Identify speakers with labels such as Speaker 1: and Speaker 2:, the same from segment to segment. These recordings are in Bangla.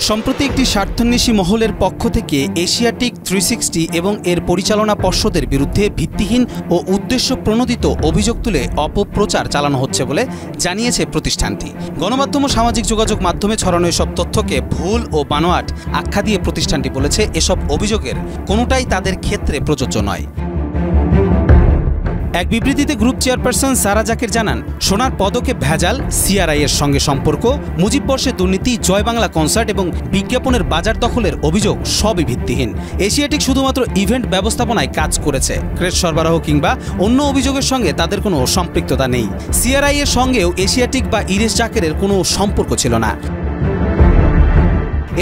Speaker 1: সম্প্রতি একটি স্বার্থান্বেষী মহলের পক্ষ থেকে এশিয়াটিক 360 এবং এর পরিচালনা পর্ষদের বিরুদ্ধে ভিত্তিহীন ও উদ্দেশ্য প্রণোদিত অভিযোগ তুলে অপপ্রচার চালানো হচ্ছে বলে জানিয়েছে প্রতিষ্ঠানটি। গণমাধ্যম ও সামাজিক যোগাযোগ মাধ্যমে ছড়ানো এসব তথ্যকে ভুল ও বানোয়াট আখ্যা দিয়ে প্রতিষ্ঠানটি বলেছে এসব অভিযোগের কোনোটাই তাদের ক্ষেত্রে প্রযোজ্য নয়। এক বিবৃতিতে গ্রুপ চেয়ারপারসন সারা জাকির জানান, সোনার পদকে ভেজাল, সিআরআই এর সঙ্গে সম্পর্ক, মুজিব বর্ষে দুর্নীতি, জয় বাংলা কনসার্ট এবং বিজ্ঞাপনের বাজার দখলের অভিযোগ সবই ভিত্তিহীন। এশিয়াটিক শুধুমাত্র ইভেন্ট ব্যবস্থাপনায় কাজ করেছে, ক্রেজ সরবরাহ কিংবা অন্য অভিযোগের সঙ্গে তাদের কোনো সম্পৃক্ততা নেই। সিআরআই এর সঙ্গেও এশিয়াটিক বা ইরেশ জাকেরের কোনো সম্পর্ক ছিল না।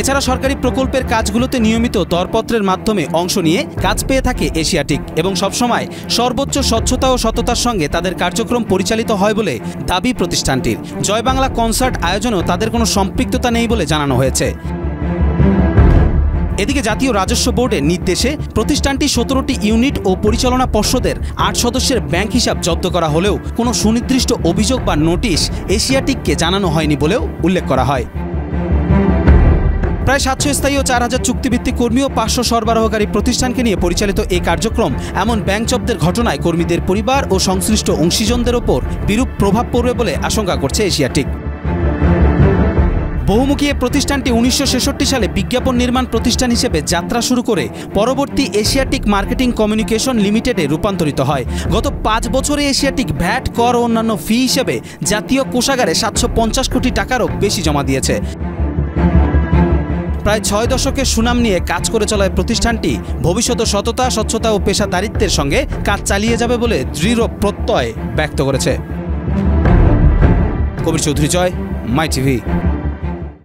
Speaker 1: এছাড়া সরকারি প্রকল্পের কাজগুলোতে নিয়মিত দরপত্রের মাধ্যমে অংশ নিয়ে কাজ পেয়ে থাকে এশিয়াটিক এবং সবসময় সর্বোচ্চ স্বচ্ছতা ও সততার সঙ্গে তাদের কার্যক্রম পরিচালিত হয় বলে দাবি প্রতিষ্ঠানটির। জয় বাংলা কনসার্ট আয়োজনেও তাদের কোনো সম্পৃক্ততা নেই বলে জানানো হয়েছে। এদিকে জাতীয় রাজস্ব বোর্ডের নির্দেশে প্রতিষ্ঠানটি 17টি ইউনিট ও পরিচালনা পর্ষদের 8 সদস্যের ব্যাংক হিসাব জব্দ করা হলেও কোনো সুনির্দিষ্ট অভিযোগ বা নোটিশ এশিয়াটিককে জানানো হয়নি বলেও উল্লেখ করা হয়। প্রায় 700 স্থায়ী ও 4000 চুক্তিভিত্তিক কর্মী ও 500 সরবরাহকারী প্রতিষ্ঠানকে নিয়ে পরিচালিত এই কার্যক্রম এমন ব্যাংক জব্দের ঘটনায় কর্মীদের পরিবার ও সংশ্লিষ্ট অংশীজনদের ওপর বিরূপ প্রভাব পড়বে বলে আশঙ্কা করছে এশিয়াটিক। বহুমুখী এ প্রতিষ্ঠানটি 1966 সালে বিজ্ঞাপন নির্মাণ প্রতিষ্ঠান হিসেবে যাত্রা শুরু করে পরবর্তী এশিয়াটিক মার্কেটিং কমিউনিকেশন লিমিটেডে রূপান্তরিত হয়। গত 5 বছরে এশিয়াটিক ভ্যাট, কর ও অন্যান্য ফি হিসেবে জাতীয় কোষাগারে 750 কোটি টাকারও বেশি জমা দিয়েছে। প্রায় 6 দশকের সুনাম নিয়ে কাজ করে চলা প্রতিষ্ঠানটি ভবিষ্যতে সততা, স্বচ্ছতা ও পেশাদারিত্বের সঙ্গে কাজ চালিয়ে যাবে বলে দৃঢ় প্রত্যয় ব্যক্ত করেছে। কবির চৌধুরী জয়, মাই টিভি।